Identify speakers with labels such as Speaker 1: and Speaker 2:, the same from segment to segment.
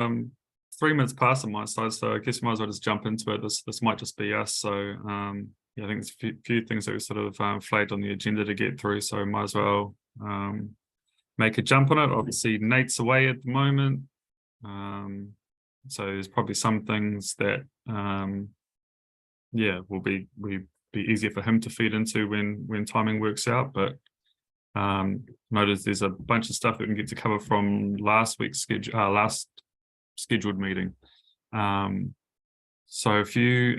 Speaker 1: um, 3 minutes past on my side, so I guess we might as well just jump into it. This might just be us. So yeah, I think there's a few things that we sort of flagged on the agenda to get through. So might as well make a jump on it. Obviously, Nate's away at the moment. So there's probably some things that yeah, will be easier for him to feed into when timing works out. But notice there's a bunch of stuff that we can get to cover from last week's last scheduled meeting. So if you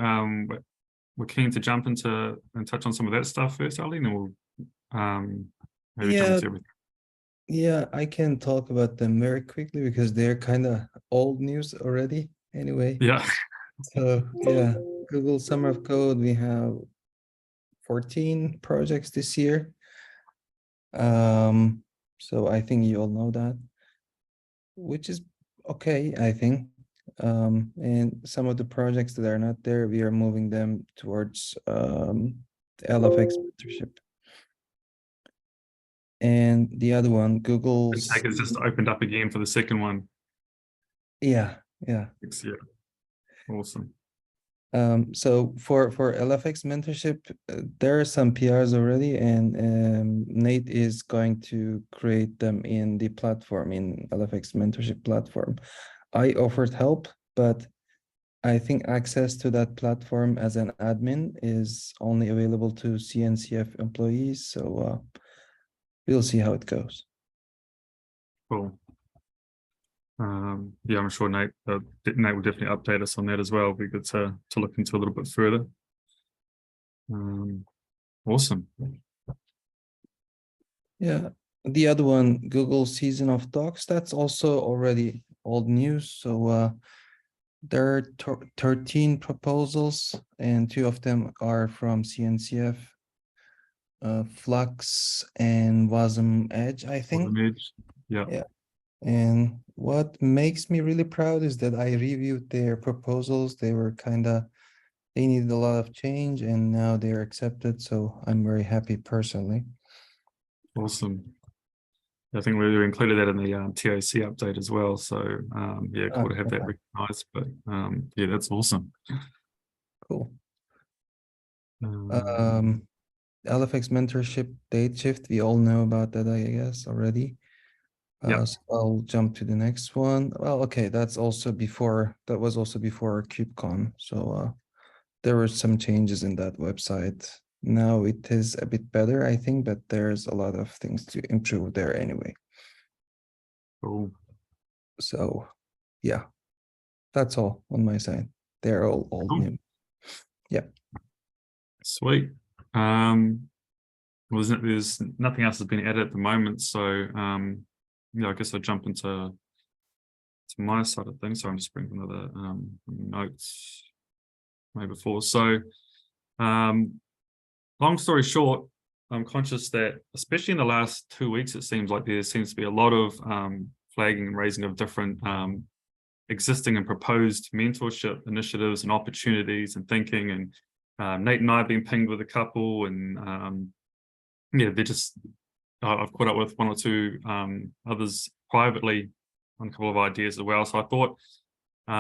Speaker 1: we're keen to jump into and touch on some of that stuff first, Ali, and then we'll maybe jump into everything.
Speaker 2: Yeah, I can talk about them very quickly because they're kind of old news already anyway.
Speaker 1: Yeah.
Speaker 2: So yeah, Google Summer of Code, we have 14 projects this year. So I think you all know that, which is okay, I think. And some of the projects that are not there, we are moving them towards the LFX mentorship. And the other one, Google's.
Speaker 1: It's just opened up again for the second one.
Speaker 2: Yeah.
Speaker 1: Yeah. Awesome.
Speaker 2: So for LFX mentorship, there are some PRs already, and Nate is going to create them in the platform, in LFX mentorship platform. I offered help, but I think access to that platform as an admin is only available to CNCF employees. So we'll see how it goes.
Speaker 1: Cool. Yeah, I'm sure Nate will definitely update us on that as well. It'll be good to look into a little bit further. Awesome.
Speaker 2: Yeah, the other one, Google Season of Docs, that's also already old news. So there are 13 proposals, and 2 of them are from CNCF, Flux and Wasm Edge, I think.
Speaker 1: Yeah.
Speaker 2: Yeah. And what makes me really proud is that I reviewed their proposals. They needed a lot of change, and now they're accepted. So I'm very happy personally.
Speaker 1: Awesome. I think we included that in the TOC update as well. So yeah, cool to have that recognized. But yeah, that's awesome.
Speaker 2: Cool. LFX mentorship date shift, we all know about that, I guess, already.
Speaker 1: Yeah.
Speaker 2: So I'll jump to the next one. Well, okay, that was also before KubeCon. So there were some changes in that website. Now it is a bit better, I think, but there's a lot of things to improve there anyway.
Speaker 1: Cool.
Speaker 2: So yeah, that's all on my side. They're all old new. Yeah.
Speaker 1: Sweet. There's nothing else has been added at the moment. So yeah, I guess I'll jump into my side of things. So I'm just bringing another notes maybe before. So long story short, I'm conscious that especially in the last 2 weeks, it seems like there seems to be a lot of flagging and raising of different existing and proposed mentorship initiatives and opportunities and thinking. And Nate and I have been pinged with a couple, and yeah, they're just I've caught up with 1 or 2 others privately on a couple of ideas as well. So I thought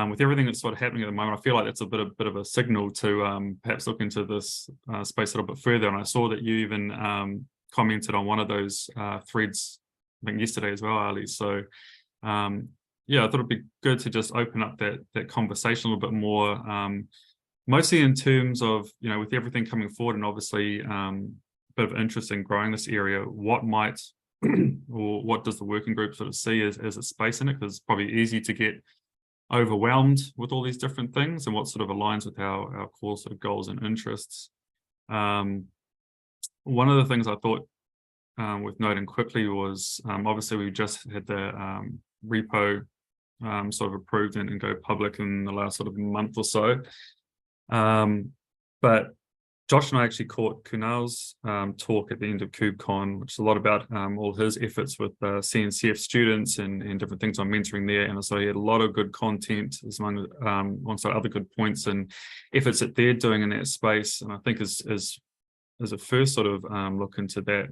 Speaker 1: with everything that's sort of happening at the moment, I feel like that's a bit of a signal to perhaps look into this space a little bit further. And I saw that you even commented on one of those threads, I think yesterday as well, Ali. So yeah, I thought it'd be good to just open up that conversation a little bit more, mostly in terms of, with everything coming forward, and obviously bit of interest in growing this area, what might or what does the working group sort of see as a space in it? Because it's probably easy to get overwhelmed with all these different things, and what sort of aligns with our core sort of goals and interests. One of the things I thought worth noting quickly was obviously we just had the repo sort of approved and go public in the last sort of month or so. But Josh and I actually caught Kunal's talk at the end of KubeCon, which is a lot about all his efforts with CNCF students and different things on mentoring there. And so he had a lot of good content amongst other good points and efforts that they're doing in that space. And I think as a first sort of look into that,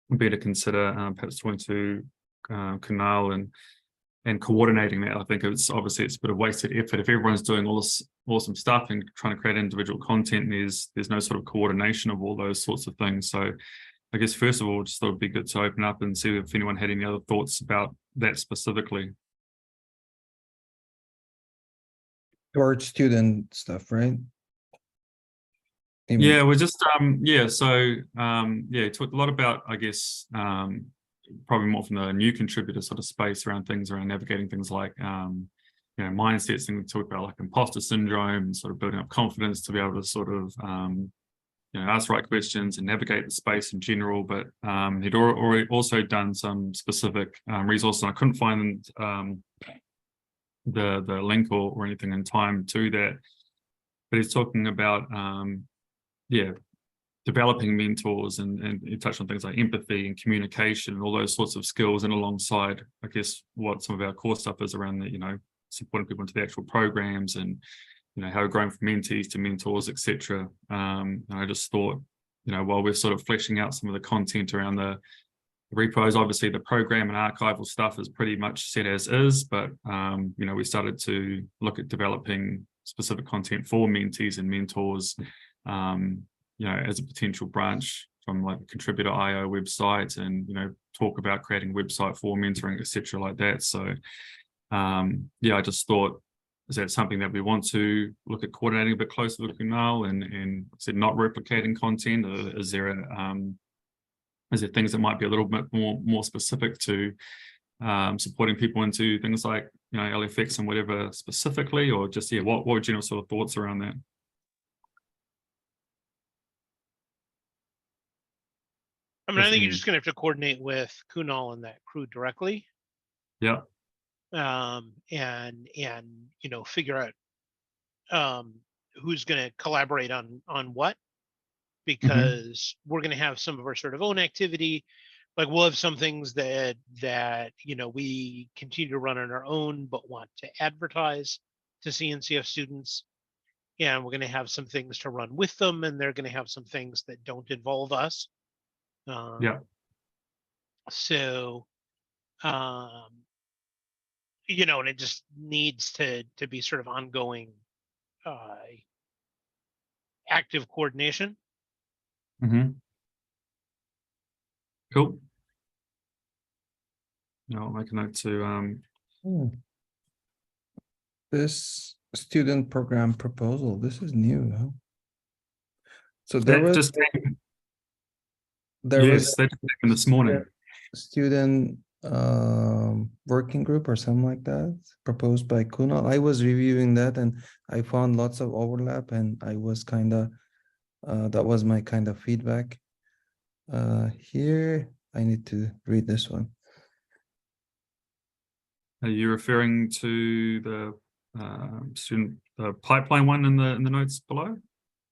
Speaker 1: would be to consider perhaps talking to Kunal and and coordinating that. I think it's obviously it's a bit of wasted effort if everyone's doing all this awesome stuff and trying to create individual content. There's no sort of coordination of all those sorts of things. So I guess first of all, just thought it'd be good to open up and see if anyone had any other thoughts about that specifically.
Speaker 2: Towards student stuff, right? You mean-
Speaker 1: Yeah, we're just talked a lot about, I guess, probably more from the new contributor sort of space around things around navigating things like mindsets, and we talk about like imposter syndrome and sort of building up confidence to be able to sort of ask the right questions and navigate the space in general. But he'd already also done some specific resources, and I couldn't find the link or anything in time to that. But he's talking about developing mentors, and you touched on things like empathy and communication and all those sorts of skills, and alongside, I guess, what some of our core stuff is around the, supporting people into the actual programs, and how we're growing from mentees to mentors, etc. And I just thought, while we're sort of fleshing out some of the content around the repos, obviously the program and archival stuff is pretty much set as is, but we started to look at developing specific content for mentees and mentors, as a potential branch from like the contributor.io website, and talk about creating a website for mentoring, etc., like that. So I just thought, is that something that we want to look at coordinating a bit closer with Kunal, and is it not replicating content, or is there things that might be a little bit more specific to supporting people into things like LFX and whatever specifically, or just what were general sort of thoughts around that?
Speaker 3: I mean, I think you're just going to have to coordinate with Kunal and that crew directly.
Speaker 1: Yeah.
Speaker 3: And figure out who's going to collaborate on what, because we're going to have some of our sort of own activity. Like we'll have some things that we continue to run on our own but want to advertise to CNCF students, and we're going to have some things to run with them, and they're going to have some things that don't involve us. So and it just needs to be sort of ongoing active coordination.
Speaker 1: Cool. I'll make a note to
Speaker 2: this student program proposal, this is new, huh? So there was
Speaker 1: that just came this morning.
Speaker 2: Student working group or something like that, proposed by Kunal. I was reviewing that and I found lots of overlap, and I was kind of that was my kind of feedback. Here I need to read this one.
Speaker 1: Are you referring to the pipeline one in the notes below?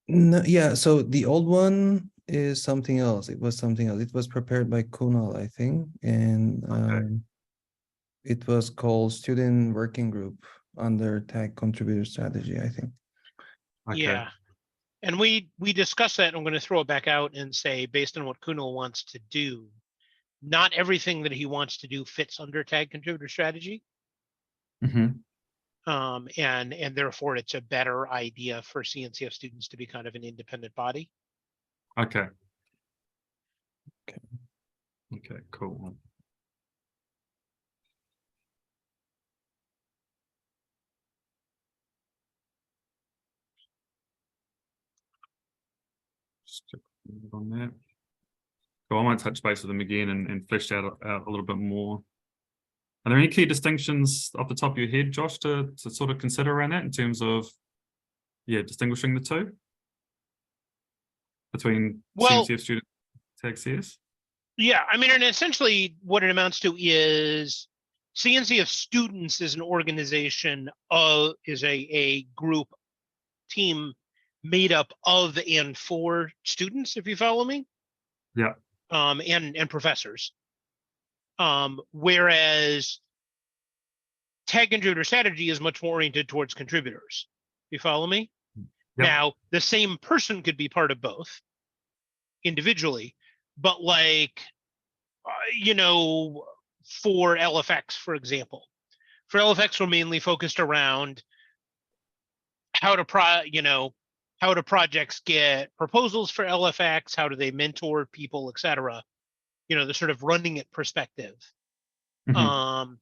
Speaker 2: No, yeah, so the old one is something else. It was something else. It was prepared by Kunal, I think, and it was called Student Working Group under Tag Contributor Strategy, I think.
Speaker 1: Okay.
Speaker 3: Yeah, and we discussed that, and I'm going to throw it back out and say, based on what Kunal wants to do, not everything that he wants to do fits under Tag Contributor Strategy. And therefore it's a better idea for CNCF students to be kind of an independent body.
Speaker 1: Okay, cool. Just click on that. So I might touch base with them again and flesh out a little bit more. Are there any key distinctions off the top of your head, Josh, to sort of consider around that in terms of, distinguishing the two between CNCF student Tag CS?
Speaker 3: Yeah, I mean, and essentially what it amounts to is CNCF students is an organization is a group team made up of and for students, if you follow me.
Speaker 1: Yeah.
Speaker 3: And professors. Whereas Tag Contributor Strategy is much more oriented towards contributors. You follow me?
Speaker 1: Yep.
Speaker 3: Now, the same person could be part of both individually, but like, for LFX, for example, for LFX, we're mainly focused around how to how do projects get proposals for LFX? How do they mentor people, et cetera? The sort of running it perspective.
Speaker 1: Mhm.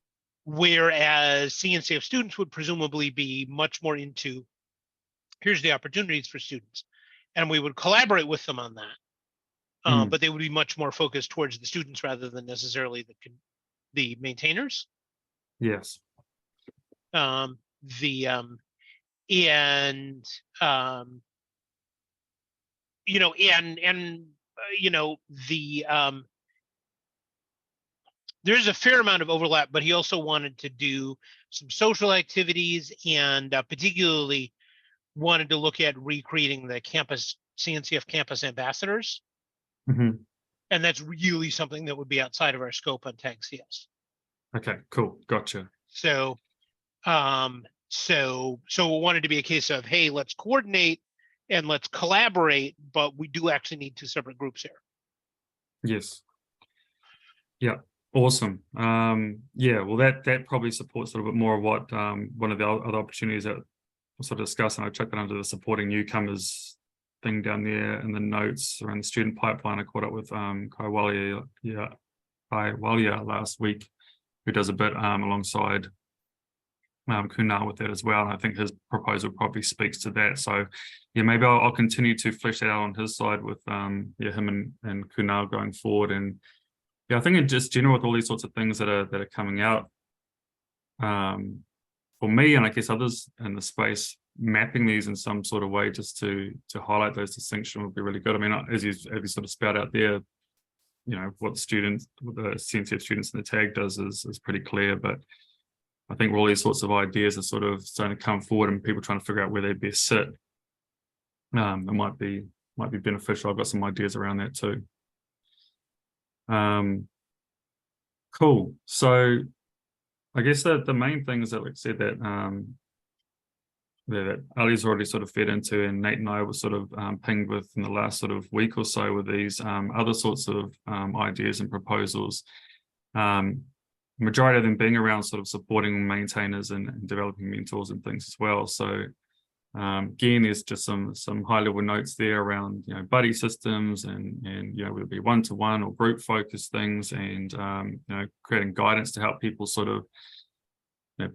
Speaker 3: Whereas CNCF students would presumably be much more into, here's the opportunities for students. And we would collaborate with them on that. But they would be much more focused towards the students rather than necessarily the maintainers.
Speaker 1: Yes.
Speaker 3: Um, the and the there's a fair amount of overlap, but he also wanted to do some social activities and particularly wanted to look at recreating the campus CNCF campus ambassadors.
Speaker 1: Mhm.
Speaker 3: And that's really something that would be outside of our scope on Tag CS.
Speaker 1: Okay, cool. Gotcha.
Speaker 3: So it wanted to be a case of, hey, let's coordinate and let's collaborate, but we do actually need two separate groups here.
Speaker 1: Yes. Yeah. Awesome. Yeah, well, that probably supports a little bit more of what one of the other opportunities that we'll sort of discuss, and I checked that under the supporting newcomers thing down there in the notes around the student pipeline. I caught up with Kai Walia last week, who does a bit alongside Kunal with that as well. And I think his proposal probably speaks to that. So yeah, maybe I'll continue to flesh that out on his side with him and Kunal going forward. And yeah, I think in just general with all these sorts of things that are coming out, for me and I guess others in the space, mapping these in some sort of way just to highlight those distinctions would be really good. I mean, as you sort of spout out there, what the CNCF students in the tag does is pretty clear, but I think all these sorts of ideas are sort of starting to come forward and people trying to figure out where they best sit. It might be beneficial. I've got some ideas around that too. Cool. So I guess the main things that, like I said, that Ali's already sort of fed into, and Nate and I were sort of pinged with in the last sort of week or so with these other sorts of ideas and proposals. Majority of them being around sort of supporting maintainers and developing mentors and things as well. So again, there's just some high level notes there around buddy systems and whether it be one-to-one or group focused things, and creating guidance to help people sort of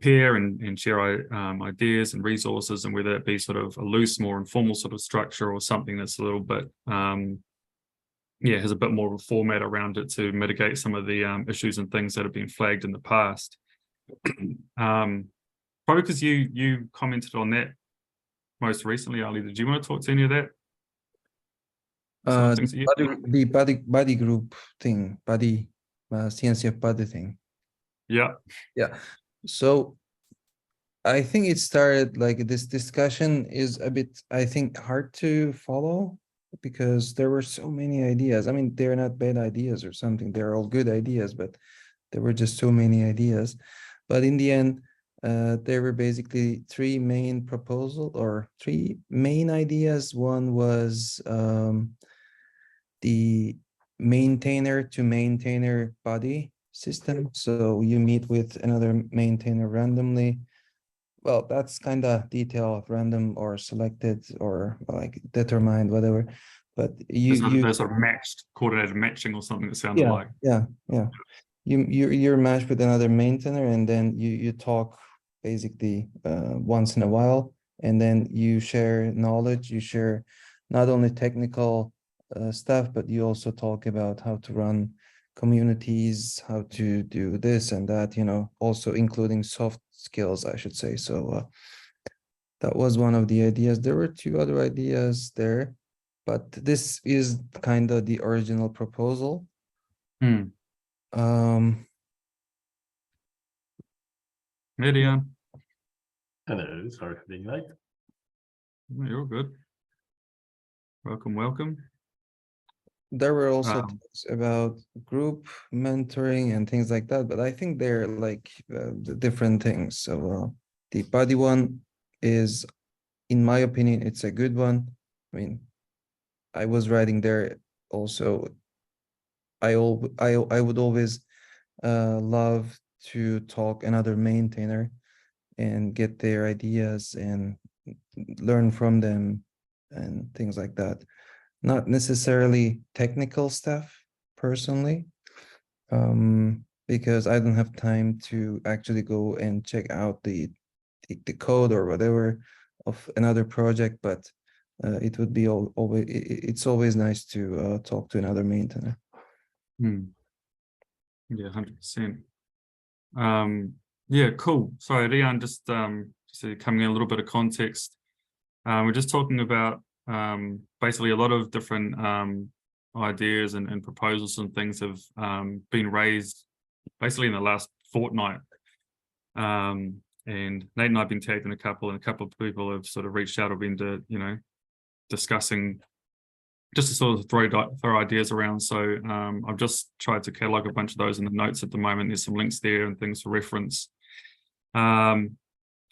Speaker 1: pair and share ideas and resources, and whether it be sort of a loose, more informal sort of structure or something that's a little bit has a bit more of a format around it to mitigate some of the issues and things that have been flagged in the past. Probably because you commented on that most recently, Ali. Did you want to talk to any of that?
Speaker 2: The buddy group thing, CNCF buddy thing.
Speaker 1: Yeah.
Speaker 2: So I think it started like this discussion is a bit, I think, hard to follow because there were so many ideas. I mean, they're not bad ideas or something. They're all good ideas, but there were just so many ideas. But in the end, there were basically three main ideas. One was the maintainer to maintainer body system. So you meet with another maintainer randomly. Well, that's kind of detailed, random or selected or like determined, whatever. But
Speaker 1: they're sort of matched, coordinated matching or something that sounded like.
Speaker 2: Yeah. You're matched with another maintainer, and then you talk basically once in a while, and then you share knowledge. You share not only technical stuff, but you also talk about how to run communities, how to do this and that, also including soft skills, I should say. So that was one of the ideas. There were two other ideas there, but this is kind of the original proposal.
Speaker 1: Median.
Speaker 4: Hello, sorry for being late.
Speaker 1: You're good. Welcome.
Speaker 2: There were also things about group mentoring and things like that, but I think they're like different things. So the buddy one is, in my opinion, it's a good one. I mean, I was writing there also. I would always love to talk another maintainer and get their ideas and learn from them and things like that. Not necessarily technical stuff personally, because I don't have time to actually go and check out the code or whatever of another project, but it would be always it's always nice to talk to another maintainer.
Speaker 1: Yeah, 100%. Yeah, cool. Sorry, Rian, just coming in a little bit of context. We're just talking about basically a lot of different ideas and proposals and things have been raised basically in the last fortnight. And Nate and I have been tagged in a couple, and a couple of people have sort of reached out or been to, discussing just to sort of throw ideas around. So I've just tried to catalog a bunch of those in the notes at the moment. There's some links there and things for reference. But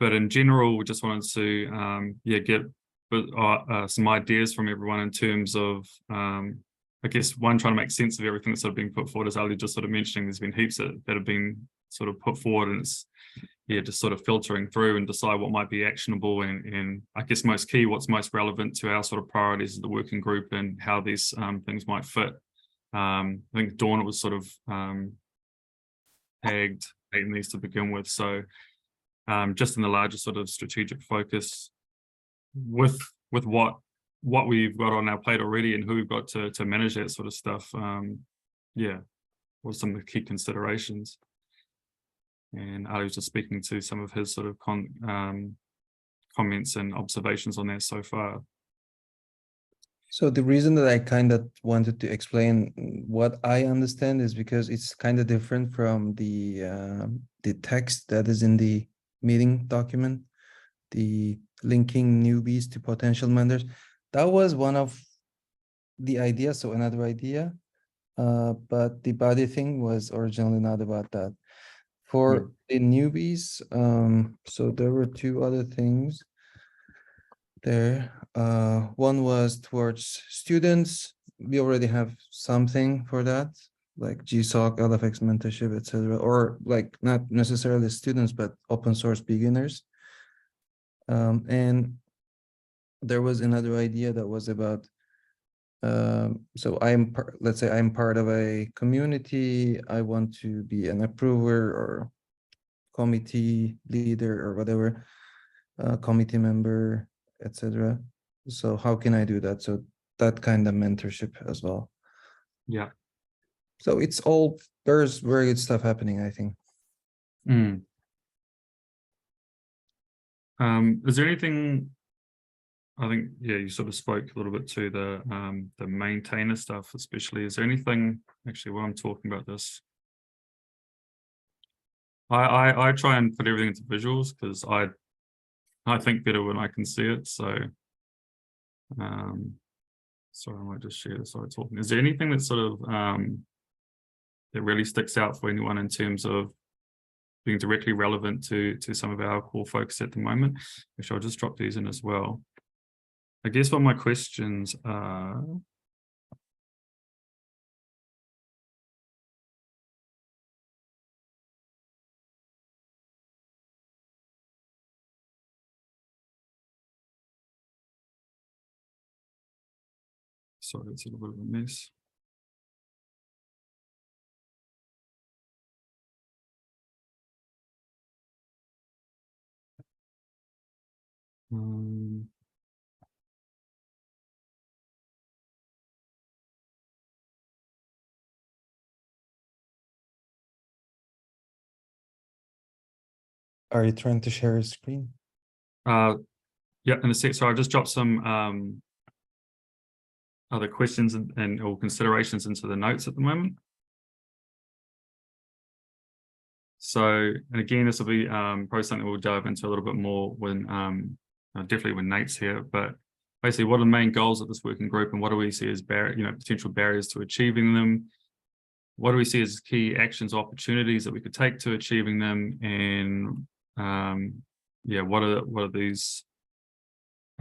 Speaker 1: in general, we just wanted to get some ideas from everyone in terms of, I guess, one, trying to make sense of everything that's sort of being put forward. As Ali just sort of mentioning, there's been heaps that have been sort of put forward, and it's just sort of filtering through and decide what might be actionable and I guess most key, what's most relevant to our sort of priorities of the working group and how these things might fit. I think Dawn was sort of tagged in these to begin with. So just in the larger sort of strategic focus with what we've got on our plate already and who we've got to manage that sort of stuff. What are some of the key considerations? And Ali was just speaking to some of his sort of comments and observations on that so far.
Speaker 2: So the reason that I kind of wanted to explain what I understand is because it's kind of different from the text that is in the meeting document, the linking newbies to potential members. That was one of the ideas, so another idea, but the body thing was originally not about that. For the newbies, so there were two other things there. One was towards students. We already have something for that, like GSOC, LFX mentorship, etc., or like not necessarily students, but open source beginners. And there was another idea that was about, so let's say I'm part of a community. I want to be an approver or committee leader or whatever, committee member, etc. So how can I do that? So that kind of mentorship as well.
Speaker 1: Yeah.
Speaker 2: So there's very good stuff happening, I think.
Speaker 1: Is there anything, I think, you sort of spoke a little bit to the maintainer stuff, especially. Is there anything, actually, while I'm talking about this, I try and put everything into visuals because I think better when I can see it. So, sorry, I might just share this while I'm talking. Is there anything that sort of that really sticks out for anyone in terms of being directly relevant to some of our core focus at the moment? Which I'll just drop these in as well. I guess what my questions are. Sorry, it's a little bit of a mess.
Speaker 2: Are you trying to share a screen?
Speaker 1: Yeah, in a sec. So I just dropped some other questions and or considerations into the notes at the moment. So, and again, this will be probably something we'll dive into a little bit more when definitely when Nate's here. But basically, what are the main goals of this working group, and what do we see as potential barriers to achieving them? What do we see as key actions, opportunities that we could take to achieving them? And what are these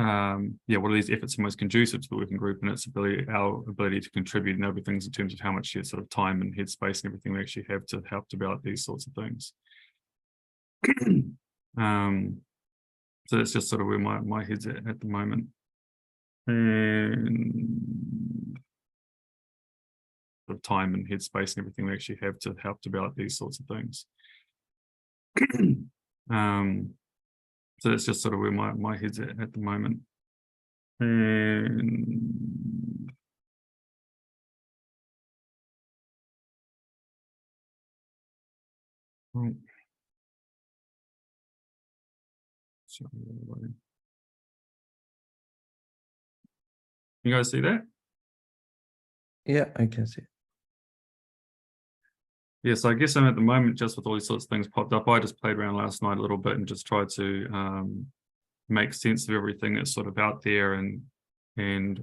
Speaker 1: yeah, what are these efforts are most conducive to the working group and its ability, our ability to contribute, and other things in terms of how much sort of time and headspace and everything we actually have to help develop these sorts of things. So that's just sort of where my head's at the moment. And sort of time and headspace and everything we actually have to help develop these sorts of things. So that's just sort of where my head's at the moment. And oh. Sorry, you guys see that?
Speaker 2: Yeah, I can see.
Speaker 1: Yes, I guess I'm at the moment, just with all these sorts of things popped up, I just played around last night a little bit and just tried to make sense of everything that's sort of out there, and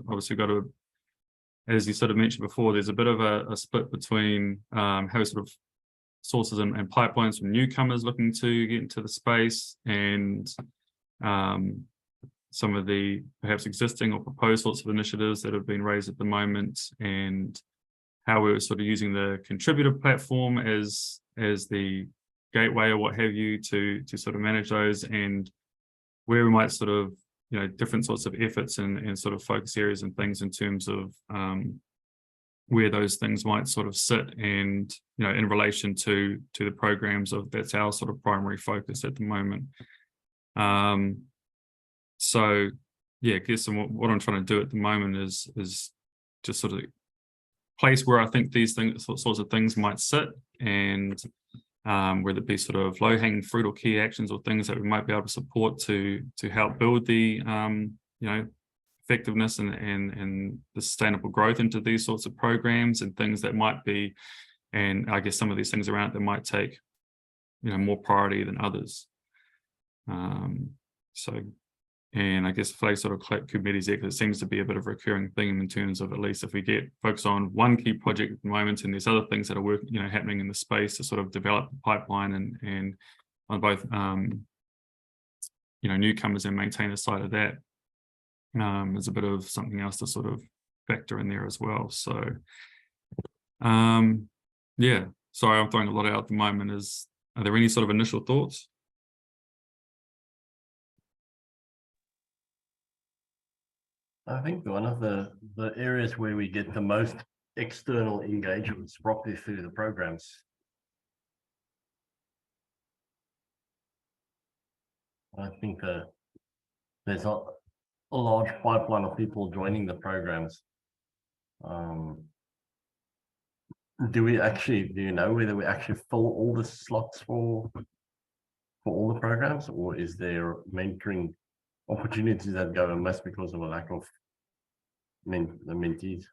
Speaker 1: obviously got to, as you sort of mentioned before, there's a bit of a split between how sort of sources and pipelines from newcomers looking to get into the space, and some of the perhaps existing or proposed sorts of initiatives that have been raised at the moment, and how we're sort of using the contributor platform as the gateway or what have you to sort of manage those, and where we might sort of, you know, different sorts of efforts and sort of focus areas and things in terms of where those things might sort of sit, and, you know, in relation to the programs that's our sort of primary focus at the moment. So yeah, I guess what I'm trying to do at the moment is just sort of place where I think these sorts of things might sit, and whether it be sort of low-hanging fruit or key actions or things that we might be able to support to help build the you know, effectiveness and the sustainable growth into these sorts of programs, and things that might be, and I guess some of these things around that might take, you know, more priority than others. So, and I guess flag sort of committees there, because it seems to be a bit of a recurring theme in terms of, at least if we get focused on one key project at the moment, and there's other things that are working, you know, happening in the space to sort of develop the pipeline and on both you know, newcomers and maintainers side of that, there's a bit of something else to sort of factor in there as well. So yeah, sorry, I'm throwing a lot out at the moment. Are there any sort of initial thoughts?
Speaker 4: I think one of the areas where we get the most external engagement is probably through the programs. I think there's a large pipeline of people joining the programs. Do you know whether we actually fill all the slots for all the programs, or is there mentoring opportunities that go amiss because of a lack of mentees?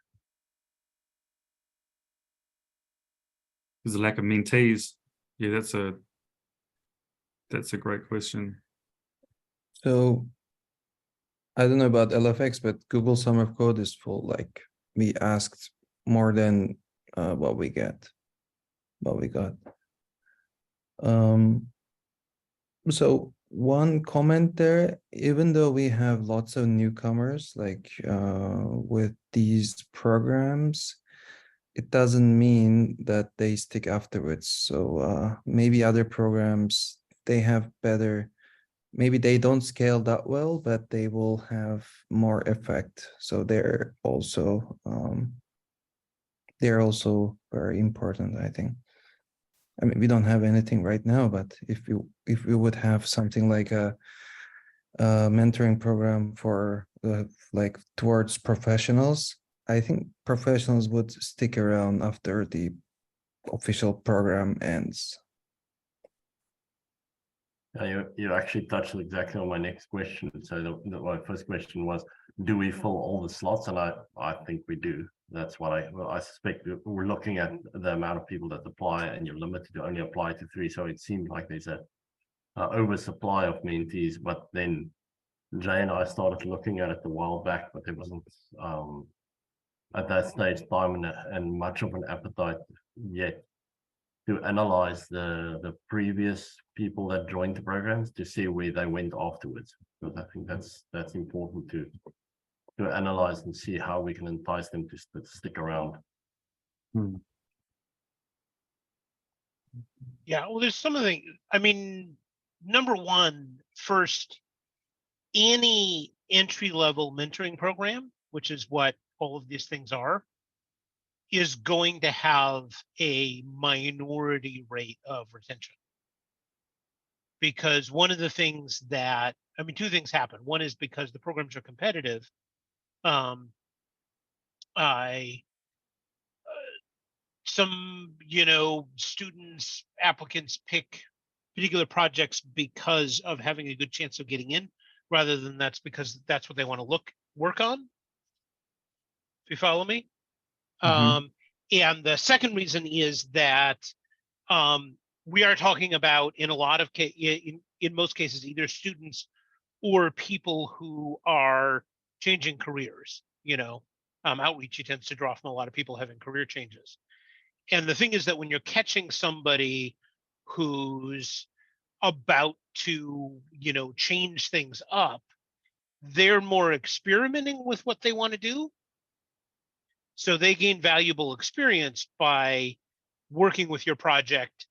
Speaker 1: There's a lack of mentees. Yeah, that's a great question.
Speaker 2: So I don't know about LFX, but Google Summer of Code is full. Like, we asked more than what we got. So one comment there, even though we have lots of newcomers, like with these programs, it doesn't mean that they stick afterwards. So maybe other programs, they have better, maybe they don't scale that well, but they will have more effect. So they're also very important, I think. I mean, we don't have anything right now, but if we would have something like a mentoring program for like towards professionals, I think professionals would stick around after the official program ends.
Speaker 4: You actually touched exactly on my next question. So my first question was, do we fill all the slots? And I think we do. That's what I suspect. We're looking at the amount of people that apply, and you're limited to only apply to 3. So it seems like there's a oversupply of mentees. But then Jay and I started looking at it a while back, but there wasn't at that stage time and much of an appetite yet to analyze the previous people that joined the programs to see where they went afterwards. Because I think that's important to analyze and see how we can entice them to stick around.
Speaker 1: Hmm.
Speaker 3: Yeah, well, there's something, I mean, number one, first, any entry-level mentoring program, which is what all of these things are, is going to have a minority rate of retention. Because one of the things that, I mean, two things happen. One is because the programs are competitive. Some, students, applicants pick particular projects because of having a good chance of getting in, rather than that's because that's what they want to work on. If you follow me.
Speaker 1: Mhm.
Speaker 3: And the second reason is that we are talking about, in a lot of in most cases, either students or people who are changing careers. Outreach tends to draw from a lot of people having career changes. And the thing is that when you're catching somebody who's about to, change things up, they're more experimenting with what they want to do. So they gain valuable experience by working with your project,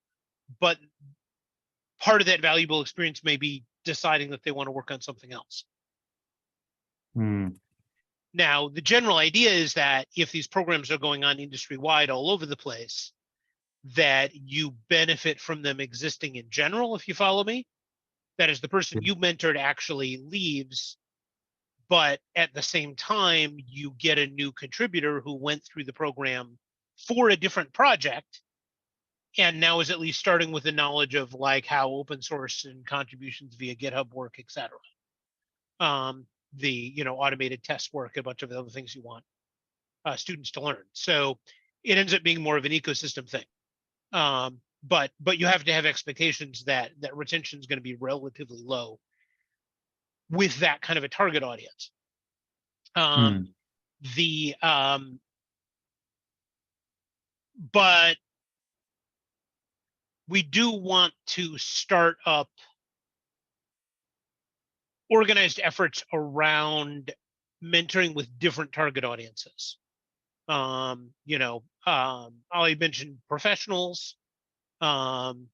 Speaker 3: but part of that valuable experience may be deciding that they want to work on something else.
Speaker 1: Hmm.
Speaker 3: Now, the general idea is that if these programs are going on industry-wide all over the place, that you benefit from them existing in general, if you follow me. That is, the person you mentored actually leaves, but at the same time, you get a new contributor who went through the program for a different project and now is at least starting with the knowledge of like how open source and contributions via GitHub work, et cetera. The automated test work, a bunch of other things you want students to learn. So it ends up being more of an ecosystem thing. But you have to have expectations that retention is going to be relatively low with that kind of a target audience. But we do want to start up organized efforts around mentoring with different target audiences. Ali mentioned professionals. And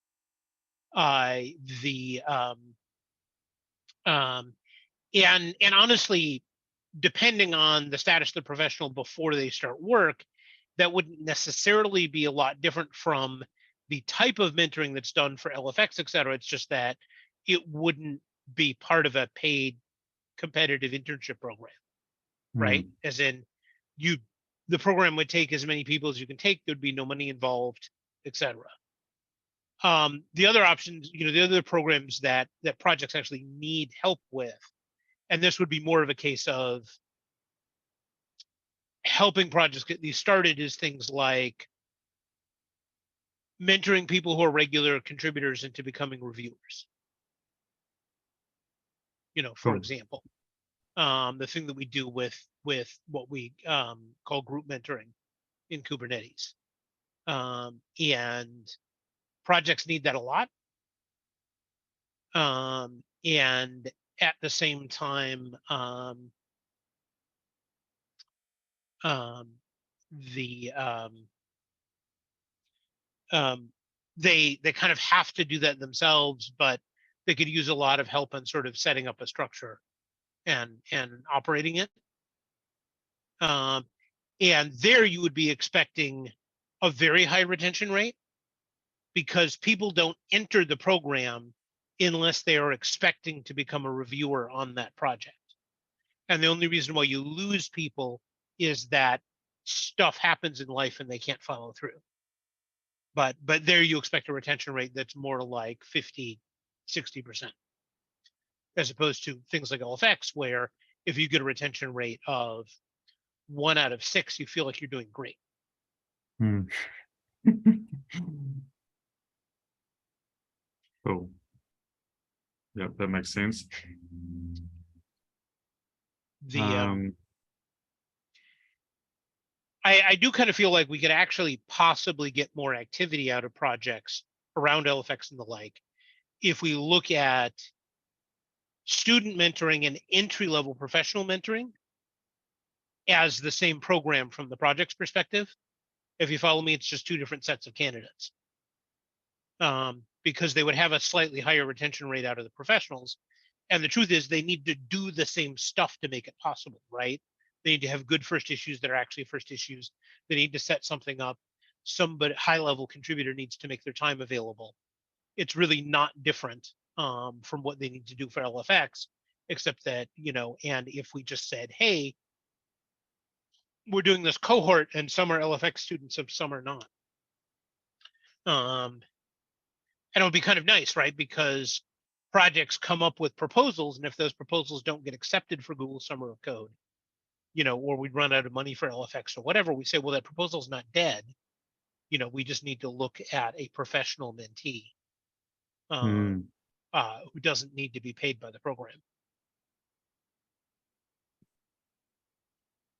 Speaker 3: honestly, depending on the status of the professional before they start work, that wouldn't necessarily be a lot different from the type of mentoring that's done for LFX, et cetera. It's just that it wouldn't be part of a paid competitive internship program, right? As in, the program would take as many people as you can take. There'd be no money involved, et cetera. The other options, the other programs that projects actually need help with, and this would be more of a case of helping projects get these started, is things like mentoring people who are regular contributors into becoming reviewers. For example, the thing that we do with what we call group mentoring in Kubernetes. And projects need that a lot. And at the same time, they kind of have to do that themselves, but they could use a lot of help in sort of setting up a structure and operating it. And there you would be expecting a very high retention rate, because people don't enter the program unless they are expecting to become a reviewer on that project. And the only reason why you lose people is that stuff happens in life and they can't follow through. But there you expect a retention rate that's more like 50, 60%, as opposed to things like LFX, where if you get a retention rate of 1 out of 6, you feel like you're doing great.
Speaker 1: Cool. Yeah, that makes sense.
Speaker 3: I do kind of feel like we could actually possibly get more activity out of projects around LFX and the like if we look at student mentoring and entry-level professional mentoring as the same program from the project's perspective. If you follow me, it's just two different sets of candidates. Because they would have a slightly higher retention rate out of the professionals. And the truth is they need to do the same stuff to make it possible, right? They need to have good first issues that are actually first issues. They need to set something up. Somebody high-level contributor needs to make their time available. It's really not different from what they need to do for LFX, except that, you know, and if we just said, hey, we're doing this cohort and some are LFX students and some are not. And it would be kind of nice, right? Because projects come up with proposals, and if those proposals don't get accepted for Google Summer of Code, you know, or we run out of money for LFX or whatever, we say, well, that proposal's not dead. You know, we just need to look at a professional mentee who doesn't need to be paid by the program.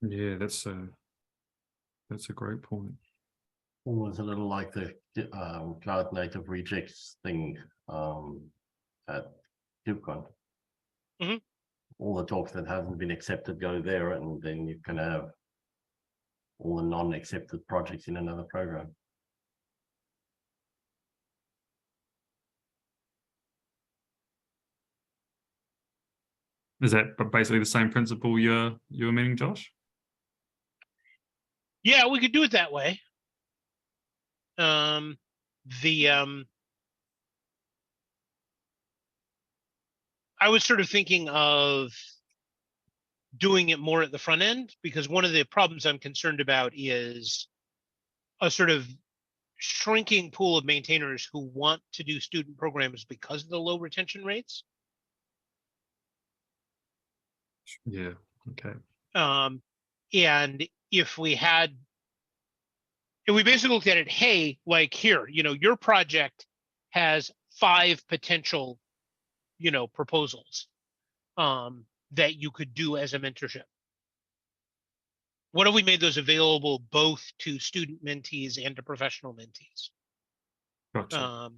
Speaker 1: Yeah, that's a great point.
Speaker 4: Almost a little like the cloud native rejects thing at KubeCon.
Speaker 3: Mm-hmm.
Speaker 4: All the talks that haven't been accepted go there, and then you can have all the non-accepted projects in another program.
Speaker 1: Is that basically the same principle you're meaning, Josh?
Speaker 3: Yeah, we could do it that way. I was sort of thinking of doing it more at the front end, because one of the problems I'm concerned about is a sort of shrinking pool of maintainers who want to do student programs because of the low retention rates.
Speaker 1: Yeah, okay.
Speaker 3: And if we basically looked at it, hey, like here, you know, your project has 5 potential, you know, proposals that you could do as a mentorship. What if we made those available both to student mentees and to professional mentees?
Speaker 1: Gotcha.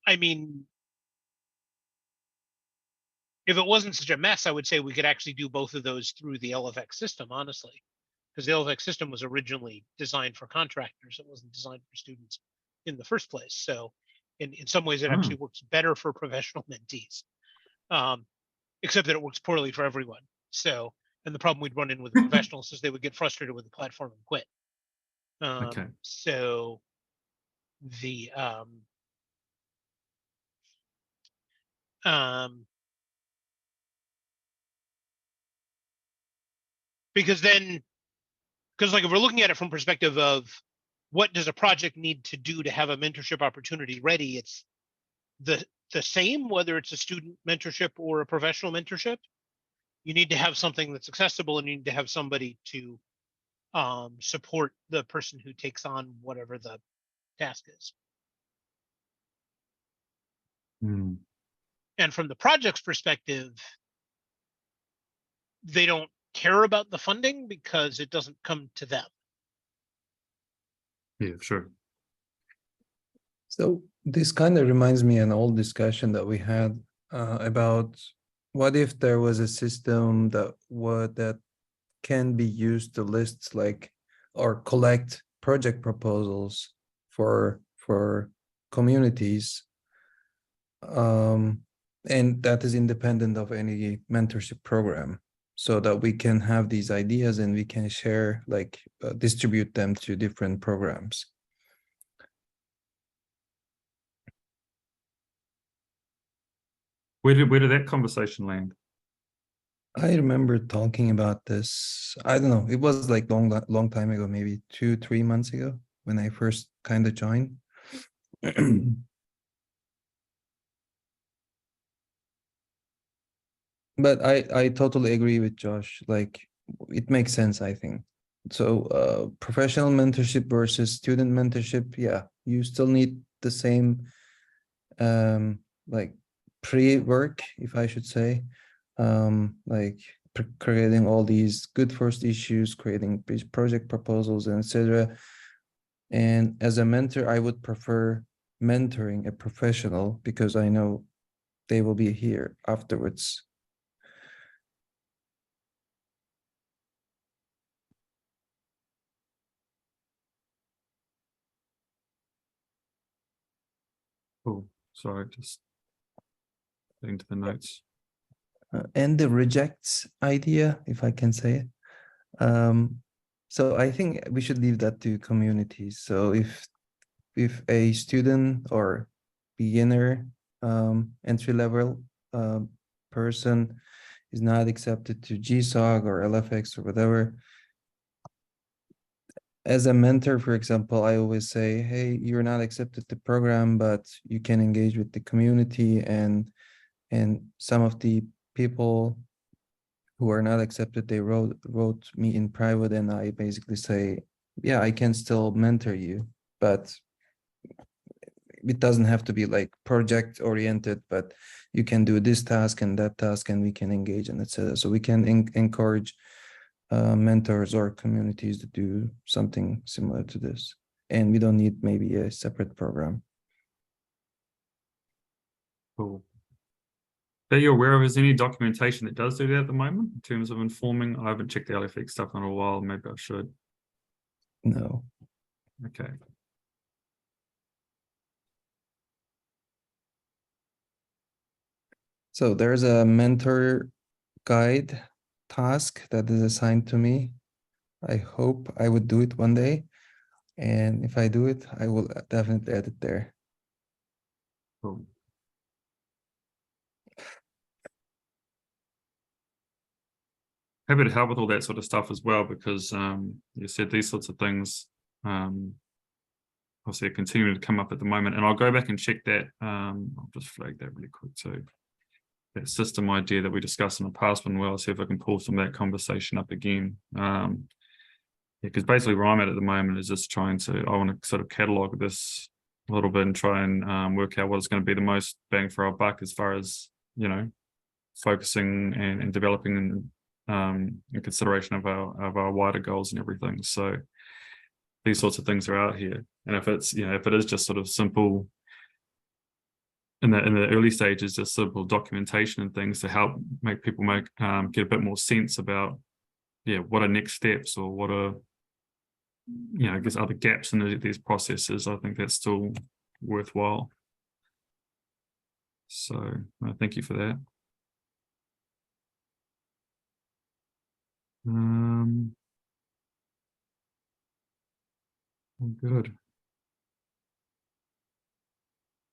Speaker 3: I mean, if it wasn't such a mess, I would say we could actually do both of those through the LFX system, honestly, because the LFX system was originally designed for contractors. It wasn't designed for students in the first place. So in some ways, it actually works better for professional mentees, except that it works poorly for everyone. So, and the problem we'd run in with the professionals is they would get frustrated with the platform and quit.
Speaker 1: Okay.
Speaker 3: So because like if we're looking at it from perspective of what does a project need to do to have a mentorship opportunity ready, it's the same, whether it's a student mentorship or a professional mentorship. You need to have something that's accessible, and you need to have somebody to support the person who takes on whatever the task is. And from the project's perspective, they don't care about the funding because it doesn't come to them.
Speaker 1: Yeah, sure.
Speaker 2: So this kind of reminds me of an old discussion that we had about what if there was a system that can be used to list like or collect project proposals for communities, and that is independent of any mentorship program, so that we can have these ideas and we can share, like distribute them to different programs.
Speaker 1: Where did that conversation land?
Speaker 2: I remember talking about this. I don't know. It was like long time ago, maybe 2-3 months ago when I first kind of joined. But I totally agree with Josh. Like it makes sense, I think. So professional mentorship versus student mentorship, yeah, you still need the same like pre-work, if I should say, like creating all these good first issues, creating project proposals, and etc. And as a mentor, I would prefer mentoring a professional because I know they will be here afterwards.
Speaker 1: Cool. Sorry, just into the notes.
Speaker 2: And the rejects idea, if I can say it. So I think we should leave that to communities. So if a student or beginner entry level person is not accepted to GSOC or LFX or whatever, as a mentor, for example, I always say, hey, you're not accepted to program, but you can engage with the community, and some of the people who are not accepted, they wrote me in private, and I basically say, yeah, I can still mentor you, but it doesn't have to be like project oriented, but you can do this task and that task, and we can engage and etc. So we can encourage mentors or communities to do something similar to this, and we don't need maybe a separate program.
Speaker 1: Cool. That you're aware of, is any documentation that does do that at the moment in terms of informing? I haven't checked the LFX stuff in a while. Maybe I should.
Speaker 2: No.
Speaker 1: Okay.
Speaker 2: So there's a mentor guide task that is assigned to me. I hope I would do it one day. And if I do it, I will definitely add it there.
Speaker 1: Cool. Happy to help with all that sort of stuff as well, because you said these sorts of things obviously are continuing to come up at the moment, and I'll go back and check that. I'll just flag that really quick too. That system idea that we discussed in the past one, well, see if I can pull some of that conversation up again. Because basically where I'm at the moment is just trying to, I want to sort of catalog this a little bit and try and work out what's going to be the most bang for our buck as far as, you know, focusing and developing in consideration of our wider goals and everything. So these sorts of things are out here, and if it's, you know, if it is just sort of simple in the early stages, just simple documentation and things to help make people get a bit more sense about, yeah, what are next steps, or what are, you know, I guess other gaps in these processes, I think that's still worthwhile. So thank you for that. Good.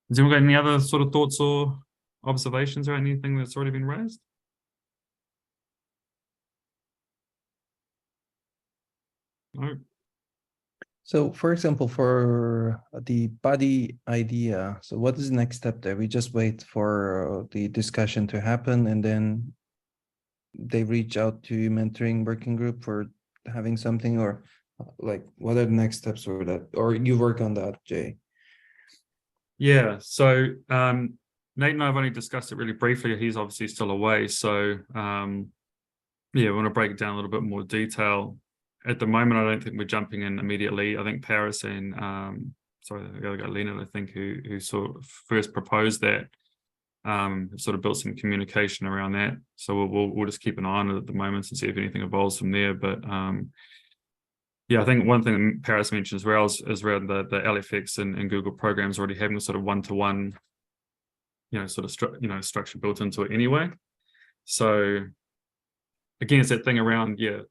Speaker 1: Has anyone got any other sort of thoughts or observations or anything that's already been raised? No.
Speaker 2: So for example, for the body idea, so what is the next step there? We just wait for the discussion to happen, and then they reach out to mentoring working group for having something, or like what are the next steps for that? Or you work on that, Jay?
Speaker 1: Yeah, so Nate and I have only discussed it really briefly. He's obviously still away, so yeah, we want to break it down a little bit more detail. At the moment, I don't think we're jumping in immediately. I think Paris and sorry, the other guy, Leonard, I think, who sort of first proposed that, sort of built some communication around that. So we'll just keep an eye on it at the moment and see if anything evolves from there. But yeah, I think one thing that Paris mentioned as well is around the LFX and Google programs already having a sort of one-to-one, you know, sort of structure built into it anyway. So again, it's that thing around, yeah,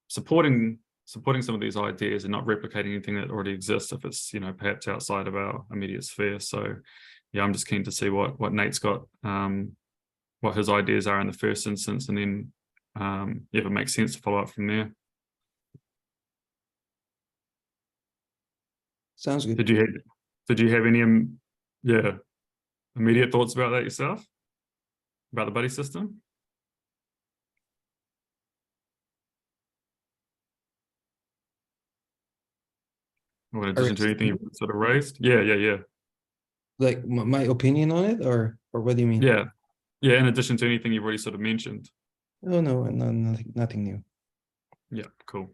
Speaker 1: supporting some of these ideas and not replicating anything that already exists if it's, you know, perhaps outside of our immediate sphere. So yeah, I'm just keen to see what Nate's got, what his ideas are in the first instance, and then if it makes sense to follow up from there.
Speaker 2: Sounds good.
Speaker 1: Did you have any yeah, immediate thoughts about that yourself, about the buddy system? Or in addition to anything you've sort of raised? Yeah.
Speaker 2: Like my opinion on it, or what do you mean?
Speaker 1: Yeah, in addition to anything you've already sort of mentioned.
Speaker 2: Oh no, nothing new.
Speaker 1: Yeah, cool.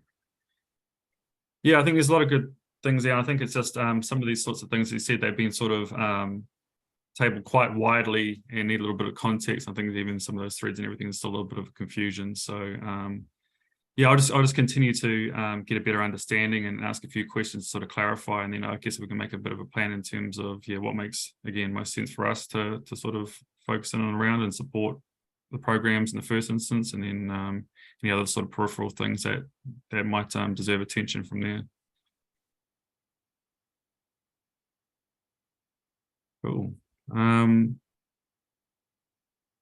Speaker 1: Yeah, I think there's a lot of good things there. I think it's just some of these sorts of things, as you said, they've been sort of tabled quite widely and need a little bit of context. I think even some of those threads and everything is still a little bit of confusion. So yeah, I'll just continue to get a better understanding and ask a few questions to sort of clarify, and then I guess we can make a bit of a plan in terms of what makes, again, most sense for us to sort of focus in on around and support the programs in the first instance, and then any other sort of peripheral things that might deserve attention from there. Cool.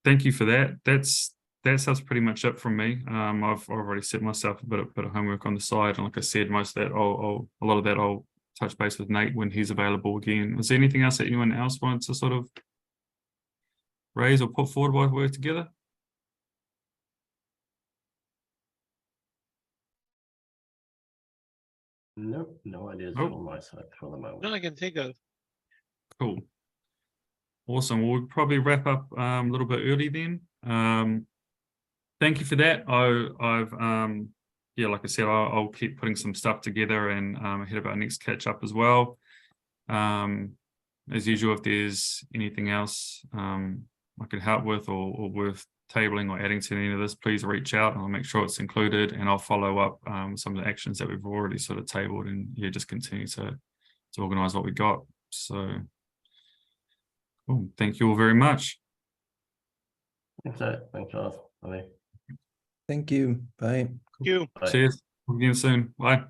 Speaker 1: Thank you for that. That's pretty much it from me. I've already set myself a bit of homework on the side, and like I said, most of that, a lot of that, I'll touch base with Nate when he's available again. Is there anything else that anyone else wants to sort of raise or put forward while we work together?
Speaker 4: Nope, no ideas
Speaker 1: Nope.
Speaker 4: on my side for the moment.
Speaker 3: None I can think of.
Speaker 1: Cool. Awesome. We'll probably wrap up a little bit early then. Thank you for that. Like I said, I'll keep putting some stuff together and ahead of our next catch up as well. As usual, if there's anything else I can help with or worth tabling or adding to any of this, please reach out and I'll make sure it's included, and I'll follow up some of the actions that we've already sort of tabled, and just continue to organize what we got. So cool. Thank you all very much.
Speaker 4: Thanks, Charles. Bye.
Speaker 2: Thank you. Bye.
Speaker 3: You.
Speaker 4: Bye.
Speaker 1: Cheers. We'll begin soon. Bye.